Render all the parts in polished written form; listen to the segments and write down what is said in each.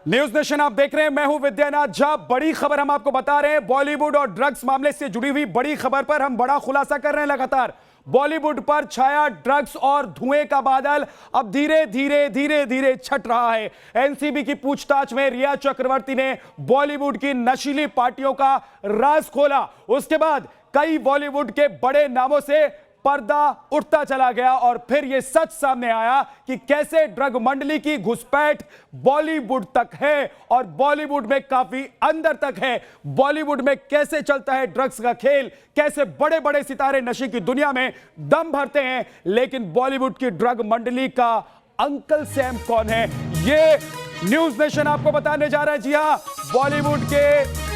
News nation आप देख रहे हैं, मैं हूं विद्यानाथ झा। बड़ी खबर हम आपको बता रहे हैं। बॉलीवुड और ड्रग्स मामले से जुड़ी हुई बड़ी खबर पर हम बड़ा खुलासा कर रहे हैं। लगातार बॉलीवुड पर छाया ड्रग्स और धुएं का बादल अब धीरे धीरे छट रहा है। एनसीबी की पूछताछ में रिया चक्रवर्ती ने बॉलीवुड की नशीली पार्टियों का राज खोला। उसके बाद कई बॉलीवुड के बड़े नामों से पर्दा उठता चला गया और फिर यह सच सामने आया कि कैसे ड्रग मंडली की घुसपैठ बॉलीवुड तक है और बॉलीवुड में काफी अंदर तक है। बॉलीवुड में कैसे चलता है ड्रग्स का खेल, कैसे बड़े बड़े सितारे नशे की दुनिया में दम भरते हैं, लेकिन बॉलीवुड की ड्रग मंडली का अंकल सैम कौन है, यह न्यूज नेशन आपको बताने जा रहा है। जी हां, बॉलीवुड के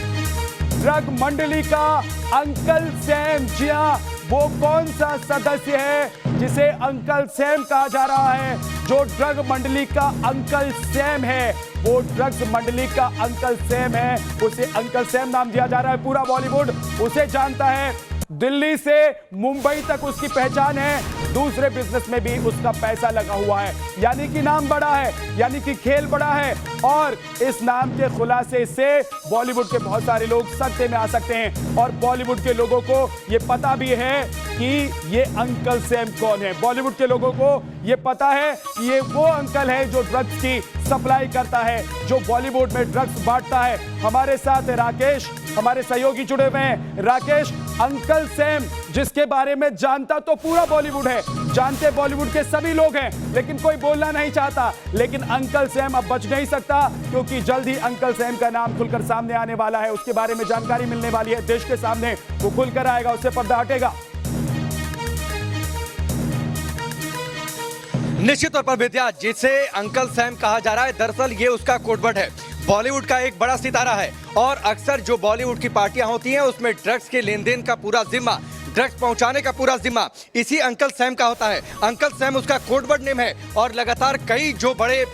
ड्रग मंडली का अंकल सैम। जी हां, वो कौन सा सदस्य है जिसे अंकल सैम कहा जा रहा है? जो ड्रग मंडली का अंकल सैम है, वो ड्रग्स मंडली का अंकल सैम है। उसे अंकल सैम नाम दिया जा रहा है। पूरा बॉलीवुड उसे जानता है। दिल्ली से मुंबई तक उसकी पहचान है। दूसरे बिजनेस में भी उसका पैसा लगा हुआ है। यानी कि नाम बड़ा है, यानी कि खेल बड़ा है। और इस नाम के खुलासे से बॉलीवुड के बहुत सारे लोग सत्ते में आ सकते हैं। और बॉलीवुड के लोगों को यह पता भी है कि ये अंकल सैम कौन है। बॉलीवुड के लोगों को यह पता है कि ये वो अंकल है जो ड्रग्स की सप्लाई करता है, जो बॉलीवुड में ड्रग्स बांटता है। हमारे साथ राकेश, हमारे सहयोगी जुड़े हुए हैं। राकेश, अंकल सैम जिसके बारे में जानता तो पूरा बॉलीवुड है, जानते बॉलीवुड के सभी लोग हैं, लेकिन कोई बोलना नहीं चाहता। लेकिन अंकल सैम अब बच नहीं सकता, क्योंकि जल्द ही अंकल सैम का नाम खुलकर सामने आने वाला है। उसके बारे में जानकारी मिलने वाली है देश के सामने। वो खुलकर आएगा, उससे पर्दा हटेगा। निश्चित तौर पर विद्या, जिसे अंकल सैम कहा जा रहा है, दरअसल ये उसका कोडवर्ड है। बॉलीवुड का एक बड़ा सितारा है और अक्सर जो बॉलीवुड की पार्टियां होती हैं उसमें ड्रग्स के लेन देन का पूरा जिम्मा, ड्रग्स पहुंचाने का पूरा जिम्मा इसी अंकल सैम का होता है। अंकल सैम उसका कोडवर्ड नेम है। और लगातार कई जो बड़े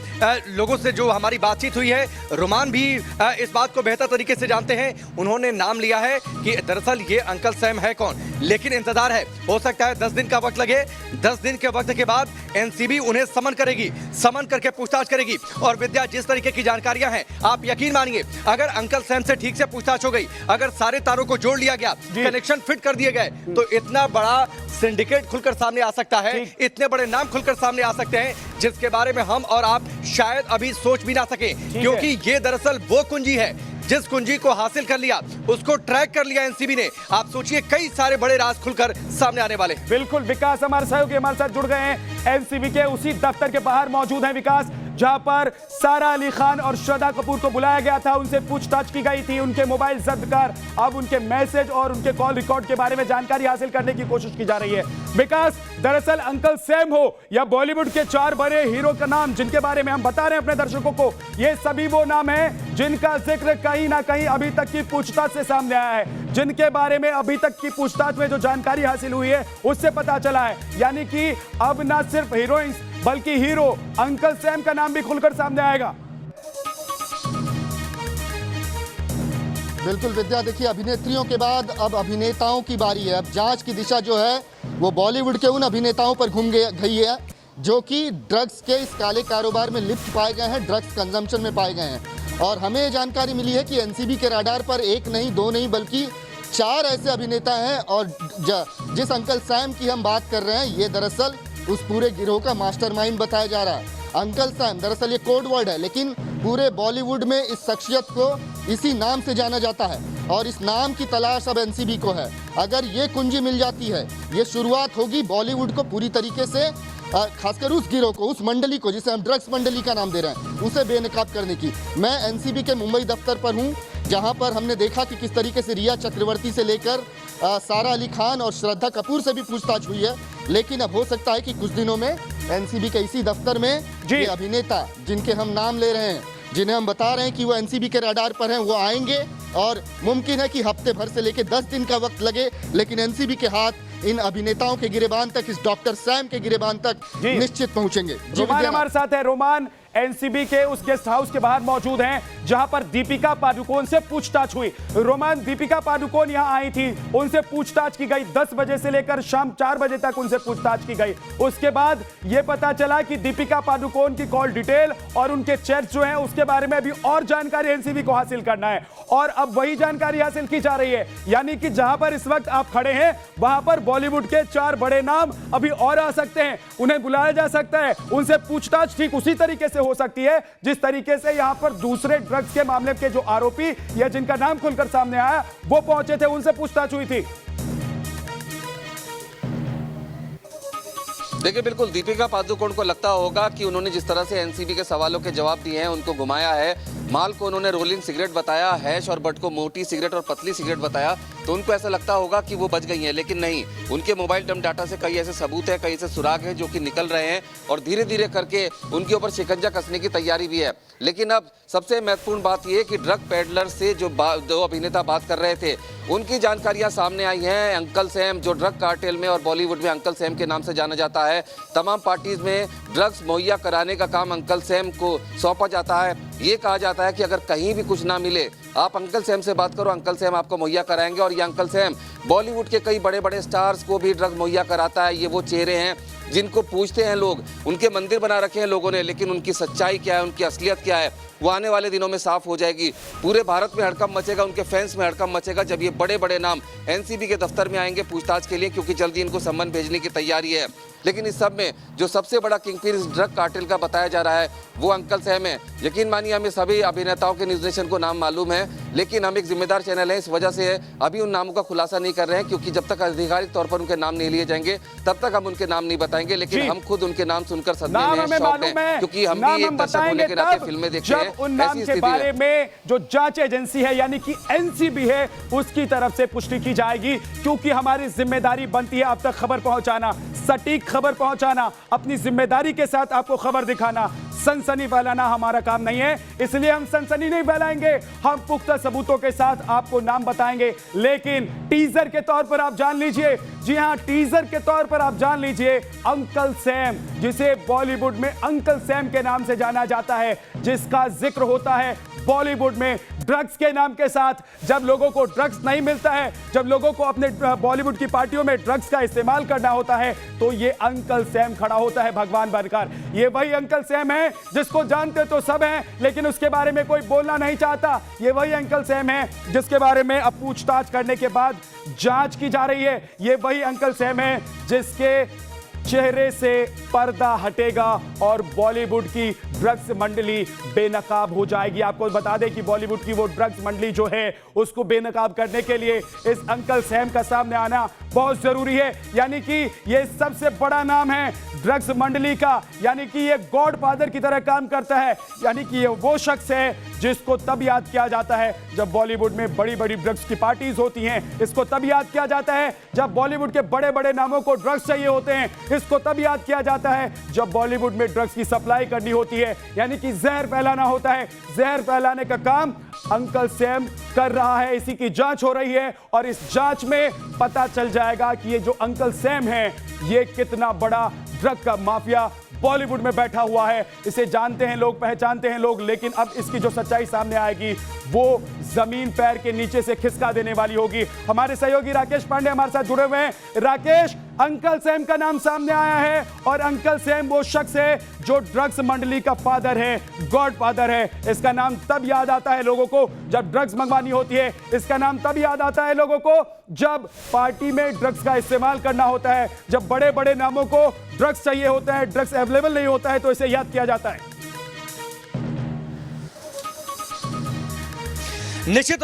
लोगों से जो हमारी बातचीत हुई है, रोमान भी इस बात को बेहतर तरीके से जानते हैं। उन्होंने नाम लिया है कि दरअसल ये अंकल सैम है कौन। लेकिन इंतजार है, हो सकता है 10 दिन का वक्त लगे। 10 दिन के वक्त के बाद एनसीबी उन्हें समन करेगी, समन करके पूछताछ करेगी। और विद्या, जिस तरीके की जानकारियां हैं, आप यकीन मानिए, अगर अंकल सैम से ठीक से पूछताछ हो गई, अगर सारे तारों को जोड़ लिया गया, कनेक्शन फिट कर दिए गए, तो इतना बड़ा सिंडिकेट खुलकर सामने आ सकता है, इतने बड़े नाम खुलकर सामने आ सकते हैं जिसके बारे में हम और आप शायद अभी सोच भी ना सके। क्योंकि ये दरअसल वो कुंजी है, जिस कुंजी को हासिल कर लिया, उसको ट्रैक कर लिया एनसीबी ने। आप सोचिए, कई सारे बड़े राज खुलकर सामने आने वाले। बिल्कुल, विकास हमारे सहयोगी हमारे साथ जुड़ गए हैं। एनसीबी के उसी दफ्तर के बाहर मौजूद हैं विकास, जहां पर सारा अली खान और श्रद्धा कपूर को बुलाया गया था। उनसे पूछताछ की गई थी, उनके मोबाइल जब्त कर अब उनके मैसेज और उनके कॉल रिकॉर्ड के बारे में जानकारी हासिल करने की कोशिश की जा रही है। विकास, दरअसल अंकल सैम हो या बॉलीवुड के 4 बड़े हीरो का नाम जिनके बारे में हम बता रहे हैं अपने दर्शकों को, ये सभी वो नाम है जिनका जिक्र कहीं ना कहीं अभी तक की पूछताछ से सामने आया है, जिनके बारे में अभी तक की पूछताछ में जो जानकारी हासिल हुई है उससे पता चला है। यानी कि अब ना सिर्फ हीरोइंस बल्कि हीरो अंकल सैम का नाम भी खुलकर सामने आएगा। बिल्कुल विद्या, देखिए, अभिनेत्रियों के बाद अब अभिनेताओं की बारी है। अब जांच की दिशा जो है वो बॉलीवुड के उन अभिनेताओं पर घूम गई है जो कि ड्रग्स के इस काले कारोबार में लिप्त पाए गए हैं, ड्रग्स कंजम्पशन में पाए गए हैं। और हमें जानकारी मिली है कि एनसीबी के राडार पर 1 नहीं 2 नहीं बल्कि 4 ऐसे अभिनेता हैं। और जिस अंकल सैम की हम बात कर रहे हैं, ये दरअसल उस पूरे गिरोह का मास्टरमाइंड बताया जा रहा है। अंकल सैम दरअसल ये कोड वर्ड है, लेकिन पूरे बॉलीवुड में इस शख्सियत को इसी नाम से जाना जाता है और इस नाम की तलाश अब एनसीबी को है। अगर ये कुंजी मिल जाती है, ये शुरुआत होगी बॉलीवुड को पूरी तरीके से, खासकर उस गिरोह को, उस मंडली को जिसे हम ड्रग्स मंडली का नाम दे रहे हैं, उसे बेनकाब करने की। मैं एनसीबी के मुंबई दफ्तर पर हूँ, जहाँ पर हमने देखा कि किस तरीके से रिया चक्रवर्ती से लेकर सारा अली खान और श्रद्धा कपूर से भी पूछताछ हुई है। लेकिन अब हो सकता है कि कुछ दिनों में एनसीबी के इसी दफ्तर में ये अभिनेता जिनके हम नाम ले रहे हैं, जिन्हें हम बता रहे हैं कि वो एनसीबी के रडार पर हैं, वो आएंगे। और मुमकिन है कि हफ्ते भर से लेकर 10 दिन का वक्त लगे, लेकिन एनसीबी के हाथ इन अभिनेताओं के गिरेबान तक, इस डॉक्टर सैम के गिरेबान तक निश्चित पहुंचेंगे। रोमान हमारे साथ है। रोमान, एनसीबी के उस गेस्ट हाउस के बाहर मौजूद हैं जहां पर दीपिका पादुकोण से पूछताछ हुई। रोमान, दीपिका पादुकोण यहां आई थी, उनसे पूछताछ की गई। 10 बजे से लेकर शाम 4 बजे तक उनसे पूछताछ की गई। उसके बाद यह पता चला कि दीपिका पादुकोण की कॉल डिटेल और उनके चैट जो है उसके बारे में भी और जानकारी एनसीबी को हासिल करना है और अब वही जानकारी हासिल की जा रही है। यानी कि जहां पर इस वक्त आप खड़े हैं वहां पर बॉलीवुड के 4 बड़े नाम अभी और आ सकते हैं, उन्हें बुलाया जा सकता है, उनसे पूछताछ ठीक उसी तरीके से हो सकती है जिस तरीके से यहां पर दूसरे ड्रग्स के मामले के जो आरोपी या जिनका नाम खुलकर सामने आया वो पहुंचे थे, उनसे पूछताछ हुई थी। देखिए, बिल्कुल दीपिका पादुकोण को लगता होगा कि उन्होंने जिस तरह से एनसीबी के सवालों के जवाब दिए हैं, उनको घुमाया है, माल को उन्होंने रोलिंग सिगरेट बताया, हैश और बट को मोटी सिगरेट और पतली सिगरेट बताया, तो उनको ऐसा लगता होगा कि वो बच गई हैं। लेकिन नहीं, उनके मोबाइल डम डाटा से कई ऐसे सबूत हैं, कई ऐसे सुराग हैं जो कि निकल रहे हैं और धीरे धीरे करके उनके ऊपर शिकंजा कसने की तैयारी भी है। लेकिन अब सबसे महत्वपूर्ण बात यह कि ड्रग पेडलर से जो 2 अभिनेता बात कर रहे थे उनकी जानकारियां सामने आई हैं। अंकल सैम, जो ड्रग कार्टेल में और बॉलीवुड में अंकल सैम के नाम से जाना जाता है, तमाम पार्टीज में ड्रग्स मुहैया कराने का काम अंकल सैम को सौंपा जाता है। ये कहा जाता है कि अगर कहीं भी कुछ ना मिले, आप अंकल सैम से बात करो, अंकल सैम आपको मुहैया कराएंगे। और ये अंकल सैम बॉलीवुड के कई बड़े बड़े स्टार्स को भी ड्रग मुहैया कराता है। ये वो चेहरे हैं जिनको पूछते हैं लोग, उनके मंदिर बना रखे हैं लोगों ने, लेकिन उनकी सच्चाई क्या है, उनकी असलियत क्या है, वो आने वाले दिनों में साफ हो जाएगी। पूरे भारत में हड़कंप मचेगा, उनके फैंस में हड़कंप मचेगा जब ये बड़े बड़े नाम एनसीबी के दफ्तर में आएंगे पूछताछ के लिए, क्योंकि जल्दी इनको सम्मन भेजने की तैयारी है। लेकिन इस सब में जो सबसे बड़ा किंगपिन इस ड्रग कार्टेल का बताया जा रहा है वो अंकल सैम है। यकीन मानिए, हमें सभी अभिनेताओं के निर्देशन को नाम मालूम है, लेकिन हम एक जिम्मेदार चैनल है, इस वजह से अभी उन नामों का खुलासा नहीं कर रहे हैं, क्योंकि जब तक आधिकारिक तौर पर उनके नाम नहीं लिए जाएंगे तब तक हम उनके नाम नहीं बताएंगे। लेकिन हम खुद उनके नाम सुनकर सदमे में हैं, शॉक हैं, क्योंकि हम भी एक दर्शक होने के नाते फिल्में देखते हैं। उन नाम के बारे में जो जांच एजेंसी है यानी कि एनसीबी है उसकी तरफ से पुष्टि की जाएगी, क्योंकि हमारी जिम्मेदारी बनती है अब तक खबर पहुंचाना, सटीक खबर पहुंचाना, अपनी जिम्मेदारी के साथ आपको खबर दिखाना। सनसनी फैलाना हमारा काम नहीं है, इसलिए हम सनसनी नहीं फैलाएंगे, हम पुख्ता सबूतों के साथ आपको नाम बताएंगे। लेकिन टीजर के तौर पर आप जान लीजिए, जी हां, टीजर के तौर पर आप जान लीजिए, अंकल सैम, जिसे बॉलीवुड में अंकल सैम के नाम से जाना जाता है, जिसका जिक्र होता है बॉलीवुड में ड्रग्स के नाम के साथ। जब लोगों को ड्रग्स नहीं मिलता है, जब लोगों को अपने बॉलीवुड की पार्टियों में ड्रग्स का इस्तेमाल करना होता है, तो ये अंकल सैम खड़ा होता है भगवान बनकर। ये वही अंकल सैम है जिसको जानते तो सब हैं, लेकिन उसके बारे में कोई बोलना नहीं चाहता। ये वही अंकल सैम है जिसके बारे में अब पूछताछ करने के बाद जांच की जा रही है। ये वही अंकल सैम है जिसके चेहरे से पर्दा हटेगा और बॉलीवुड की ड्रग्स मंडली बेनकाब हो जाएगी। आपको बता दें कि बॉलीवुड की वो ड्रग्स मंडली जो है उसको बेनकाब करने के लिए इस अंकल सैम का सामने आना बहुत जरूरी है। यानी कि ये सबसे बड़ा नाम है ड्रग्स मंडली का, यानी कि ये गॉड फादर की तरह काम करता है। यानी कि ये वो शख्स है जिसको तब याद किया जाता है जब बॉलीवुड में बड़ी बड़ी ड्रग्स की पार्टीज होती हैं। इसको तब याद किया जाता है जब बॉलीवुड के बड़े बड़े नामों को ड्रग्स चाहिए होते हैं। इसको तब याद किया जाता है जब बॉलीवुड में ड्रग्स की सप्लाई करनी होती है, यानी कि जहर फैलाना होता है। जहर फैलाने का काम अंकल सैम कर रहा है, इसी की जांच हो रही है और इस जांच में पता चल जाएगा कि ये जो अंकल सैम है ये कितना बड़ा ड्रग का माफिया बॉलीवुड में बैठा हुआ है। इसे जानते हैं लोग, पहचानते हैं लोग, लेकिन अब इसकी जो सच्चाई सामने आएगी वो जमीन पैर के नीचे से खिसका देने वाली होगी। हमारे सहयोगी राकेश पांडे हमारे साथ जुड़े हुए हैं। राकेश, अंकल सैम का नाम सामने आया है और अंकल सैम वो शख्स है जो ड्रग्स मंडली का फादर है, गॉड फादर है। इसका नाम तब याद आता है लोगों को जब ड्रग्स मंगवानी होती है। इसका नाम तब याद आता है लोगों को जब पार्टी में ड्रग्स का इस्तेमाल करना होता है, जब बड़े बड़े नामों को ड्रग्स चाहिए होता है, ड्रग्स अवेलेबल नहीं होता है तो इसे याद किया जाता है। निश्चित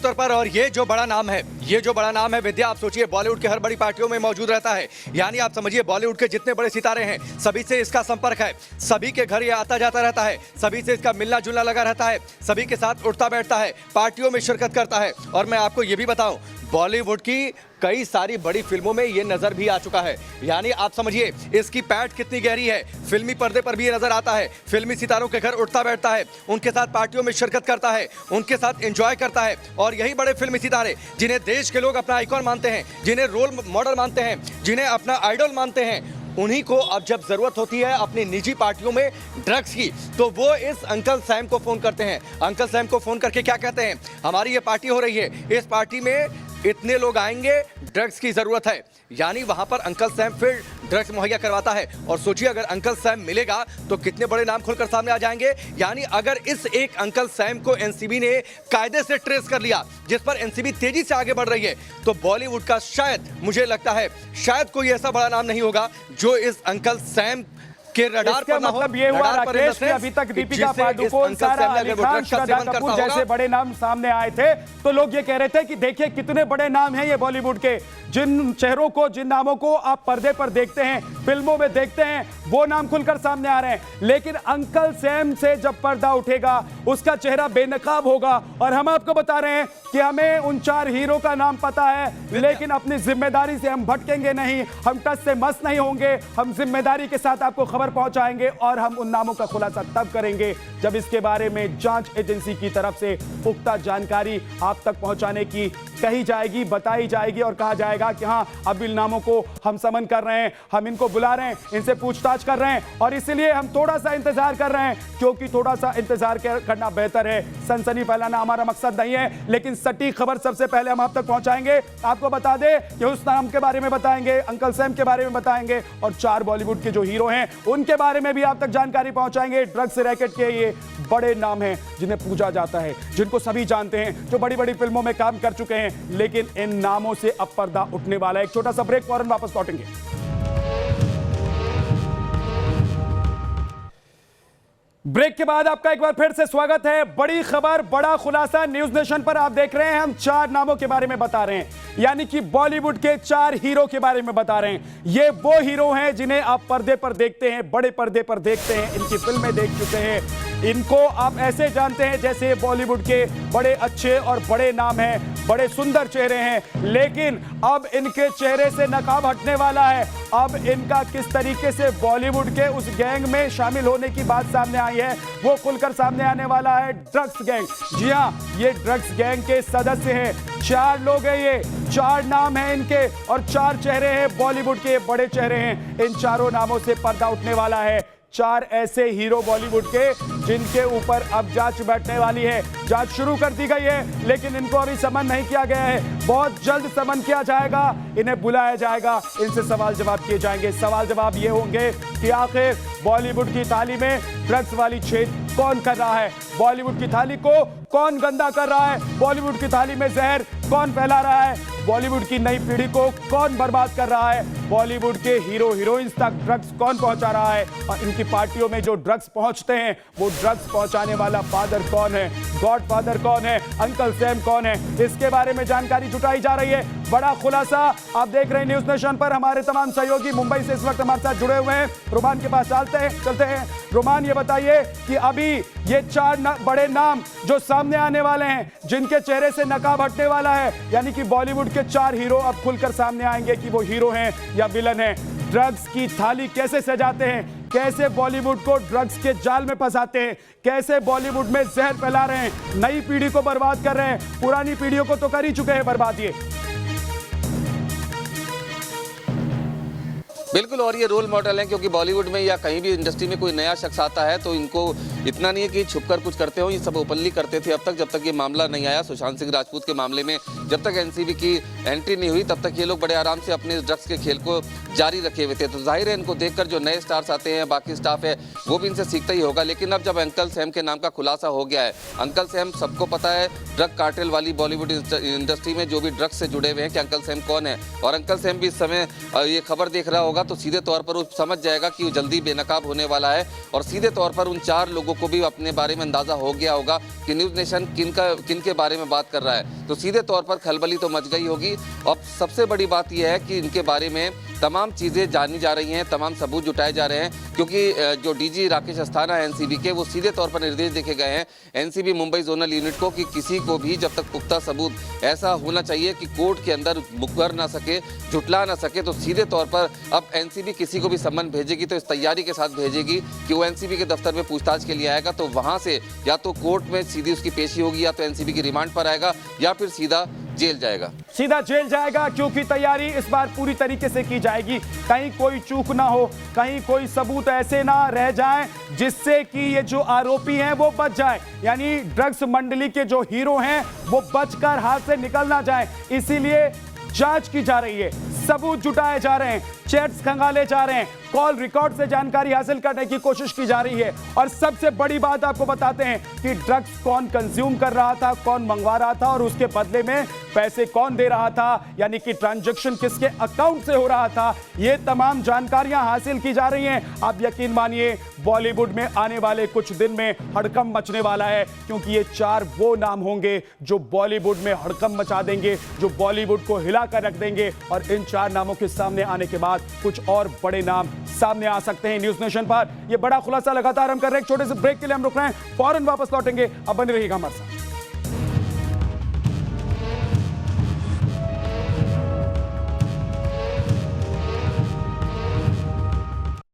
तौर पर और ये जो बड़ा नाम है विद्या, आप सोचिए बॉलीवुड के हर बड़ी पार्टियों में मौजूद रहता है। यानी आप समझिए बॉलीवुड के जितने बड़े सितारे हैं सभी से इसका संपर्क है, सभी के घर ये आता जाता रहता है, सभी से इसका मिलना जुलना लगा रहता है, सभी के साथ उठता बैठता है, पार्टियों में शिरकत करता है। और मैं आपको ये भी बताऊं, बॉलीवुड की कई सारी बड़ी फिल्मों में ये नजर भी आ चुका है। यानी आप समझिए इसकी पैठ कितनी गहरी है, फिल्मी पर्दे पर भी ये नजर आता है, फिल्मी सितारों के घर उठता बैठता है, उनके साथ पार्टियों में शिरकत करता है, उनके साथ एंजॉय करता है। और यही बड़े फिल्मी सितारे जिन्हें देश के लोग अपना आइकॉन मानते हैं, जिन्हें रोल मॉडल मानते हैं, जिन्हें अपना आइडल मानते हैं, उन्हीं को अब जब जरूरत होती है अपनी निजी पार्टियों में ड्रग्स की, तो वो इस अंकल सैम को फोन करते हैं। अंकल सैम को फोन करके क्या कहते हैं, हमारी ये पार्टी हो रही है, इस पार्टी में इतने लोग आएंगे, ड्रग्स की जरूरत है। यानी वहां पर अंकल सैम फिर ड्रग्स मुहैया करवाता है। और सोचिए अगर अंकल सैम मिलेगा तो कितने बड़े नाम खुलकर सामने आ जाएंगे। यानी अगर इस एक अंकल सैम को एनसीबी ने कायदे से ट्रेस कर लिया, जिस पर एनसीबी तेजी से आगे बढ़ रही है, तो बॉलीवुड का शायद, मुझे लगता है शायद कोई ऐसा बड़ा नाम नहीं होगा जो इस अंकल सैम के रडार पर ना हो। मतलब ये हुआ राकेश कि अभी तक दीपिका पादुकोण, सारा अली खान, श्रद्धा कपूर जैसे बड़े नाम सामने आए थे, तो लोग ये कह रहे थे कि देखिए कितने बड़े नाम हैं ये बॉलीवुड के, जिन चेहरों को, जिन नामों को आप पर्दे पर देखते हैं, फिल्मों में देखते हैं, वो नाम खुलकर सामने आ रहे हैं। लेकिन अंकल सैम से जब पर्दा उठेगा, उसका चेहरा बेनकाब होगा। और हम आपको बता रहे हैं कि हमें उन 4 हीरो का नाम पता है, लेकिन अपनी जिम्मेदारी से हम भटकेंगे नहीं, हम टस से मस नहीं होंगे, हम जिम्मेदारी के साथ आपको खबर पहुंचाएंगे। और हम उन नामों का खुलासा तब करेंगे जब इसके बारे में जांच एजेंसी की तरफ से पुख्ता जानकारी आप तक पहुंचाने की कही जाएगी, बताई जाएगी और कहा जाएगा कि हाँ, अब इन नामों को हम समन कर रहे हैं, हम इनको बुला रहे हैं, इनसे पूछताछ कर रहे हैं। और इसलिए हम थोड़ा सा इंतजार कर रहे हैं, क्योंकि थोड़ा सा इंतजार करना बेहतर है। सनसनी फैलाना हमारा मकसद नहीं है, लेकिन सटीक खबर सबसे पहले हम आप तक पहुंचाएंगे। आपको बता दें कि उस नाम के बारे में बताएंगे, अंकल सैम के बारे में बताएंगे, और 4 बॉलीवुड के जो हीरो हैं उनके बारे में भी आप तक जानकारी पहुंचाएंगे। ड्रग्स रैकेट के ये बड़े नाम हैं जिन्हें पूजा जाता है, जिनको सभी जानते हैं, जो बड़ी बड़ी फिल्मों में काम कर चुके हैं, लेकिन इन नामों से अब पर्दा उठने वाला है। एक छोटा सा ब्रेक, फौरन वापस लौटेंगे। ब्रेक के बाद आपका एक बार फिर से स्वागत है। बड़ी खबर, बड़ा खुलासा न्यूज नेशन पर आप देख रहे हैं। हम 4 नामों के बारे में बता रहे हैं, यानी कि बॉलीवुड के 4 हीरो के बारे में बता रहे हैं। ये वो हीरो हैं जिन्हें आप पर्दे पर देखते हैं, बड़े पर्दे पर देखते हैं, इनकी फिल्में देख चुके हैं, इनको आप ऐसे जानते हैं जैसे बॉलीवुड के बड़े अच्छे और बड़े नाम हैं, बड़े सुंदर चेहरे हैं। लेकिन अब इनके चेहरे से नकाब हटने वाला है। अब इनका किस तरीके से बॉलीवुड के उस गैंग में शामिल होने की बात सामने आई है, वो खुलकर सामने आने वाला है। ड्रग्स गैंग, जी हां, ये ड्रग्स गैंग के सदस्य हैं। 4 लोग हैं, ये 4 नाम हैं इनके, और 4 चेहरे हैं बॉलीवुड के, बड़े चेहरे हैं। इन 4 नामों से पर्दा उठने वाला है। 4 ऐसे हीरो बॉलीवुड के जिनके ऊपर अब जांच बैठने वाली है। जांच शुरू कर दी गई है, लेकिन इनको अभी समन नहीं किया गया है। बहुत जल्द समन किया जाएगा, इन्हें बुलाया जाएगा, इनसे सवाल जवाब किए जाएंगे। सवाल जवाब ये होंगे कि आखिर बॉलीवुड की थाली में ड्रग्स वाली छेद कौन कर रहा है, बॉलीवुड की थाली को कौन गंदा कर रहा है, बॉलीवुड की थाली में जहर कौन फैला रहा है, बॉलीवुड की नई पीढ़ी को कौन बर्बाद कर रहा है, बॉलीवुड के हीरो हीरोइंस तक ड्रग्स कौन पहुंचा रहा है, और इनकी पार्टियों में जो ड्रग्स पहुंचते हैं वो ड्रग्स पहुंचाने वाला फादर कौन है, गॉडफादर कौन है, अंकल सैम कौन है, इसके बारे में जानकारी जुटाई जा रही है। बड़ा खुलासा आप देख रहे हैं न्यूज नेशन पर। हमारे तमाम सहयोगी मुंबई से इस वक्त हमारे साथ जुड़े हुए हैं। रोमान के पास चलते हैं। रोमान, ये बताइए कि अभी ये 4 बड़े नाम जो सामने आने वाले हैं, जिनके चेहरे से नकाब हटने वाला है, यानी कि बॉलीवुड के 4 हीरो अब खुलकर सामने आएंगे कि वो हीरो हैं या विलन हैं। ड्रग्स की थाली कैसे सजाते हैं, कैसे बॉलीवुड को ड्रग्स के जाल में फंसाते हैं, कैसे बॉलीवुड में जहर फैला रहे हैं, नई पीढ़ी को बर्बाद कर रहे हैं, पुरानी पीढ़ियों को तो कर ही चुके हैं बर्बाद ये। बिल्कुल, और ये रोल मॉडल है, क्योंकि बॉलीवुड में या कहीं भी इंडस्ट्री में कोई नया शख्स आता है तो इनको इतना नहीं है कि छुपकर कुछ करते हो, ये सब ओपनली करते थे अब तक, जब तक ये मामला नहीं आया सुशांत सिंह राजपूत के मामले में। जब तक एनसीबी की एंट्री नहीं हुई तब तक ये लोग बड़े आराम से अपने ड्रग्स के खेल को जारी रखे हुए थे। तो जाहिर है इनको देखकर जो नए स्टार्स आते हैं, बाकी स्टाफ है, वो भी इनसे सीखता ही होगा। लेकिन अब जब अंकल सैम के नाम का खुलासा हो गया है, अंकल सैम सबको पता है, ड्रग कार्टेल वाली बॉलीवुड इंडस्ट्री में जो भी ड्रग्स से जुड़े हुए हैं कि अंकल सैम कौन है, और अंकल सैम भी इस समय ये खबर देख रहा होगा तो सीधे तौर पर वो समझ जाएगा कि वो जल्दी बेनकाब होने वाला है। और सीधे तौर पर उन 4 लोगों को भी अपने बारे में अंदाजा हो गया होगा कि न्यूज़ नेशन किन के बारे में बात कर रहा है, तो सीधे तौर पर खलबली तो मच गई होगी। और सबसे बड़ी बात यह है कि इनके बारे में तमाम चीज़ें जानी जा रही हैं, तमाम सबूत जुटाए जा रहे हैं, क्योंकि जो डीजी राकेश अस्थाना है एनसीबी के, वो सीधे तौर पर निर्देश देखे गए हैं एनसीबी मुंबई जोनल यूनिट को कि किसी को भी जब तक पुख्ता सबूत ऐसा होना चाहिए कि कोर्ट के अंदर मुकर ना सके, झुटला ना सके, तो सीधे तौर पर अब एनसीबी किसी को भी सम्मन भेजेगी तो इस तैयारी के साथ भेजेगी कि वो एनसीबी के दफ्तर में पूछताछ के लिए आएगा, तो वहाँ से या तो कोर्ट में सीधी उसकी पेशी होगी, या तो एनसीबी की रिमांड पर आएगा, या फिर सीधा जेल जाएगा। सीधा जेल जाएगा, क्योंकि तैयारी इस बार पूरी तरीके से की जाएगी। कहीं कोई चूक ना हो, कहीं कोई सबूत ऐसे ना रह जाए जिससे कि ये जो आरोपी हैं वो बच जाए, यानी ड्रग्स मंडली के जो हीरो हैं वो बचकर हाथ से निकल ना जाए। इसीलिए जांच की जा रही है, सबूत जुटाए जा रहे हैं, चैट्स खंगाले जा रहे हैं, कॉल रिकॉर्ड से जानकारी हासिल करने की कोशिश की जा रही है। और सबसे बड़ी बात आपको बताते हैं कि ड्रग्स कौन कंज्यूम कर रहा था, कौन मंगवा रहा था और उसके बदले में पैसे कौन दे रहा था, यानी कि ट्रांजैक्शन किसके अकाउंट से हो रहा था। ये तमाम जानकारियां हासिल की जा रही हैं। आप यकीन मानिए बॉलीवुड में आने वाले कुछ दिन में हड़कंप मचने वाला है, क्योंकि ये 4 वो नाम होंगे जो बॉलीवुड में हड़कंप मचा देंगे, जो बॉलीवुड को हिला कर रख देंगे। और इन 4 नामों के सामने आने के बाद कुछ और बड़े नाम सामने आ सकते हैं। न्यूज़ नेशन पर ये बड़ा खुलासा लगातार हम कर रहे हैं। एक छोटे से ब्रेक के लिए हम रुक रहे हैं, फौरन वापस लौटेंगे। अब बने रहिएगा हमारे साथ।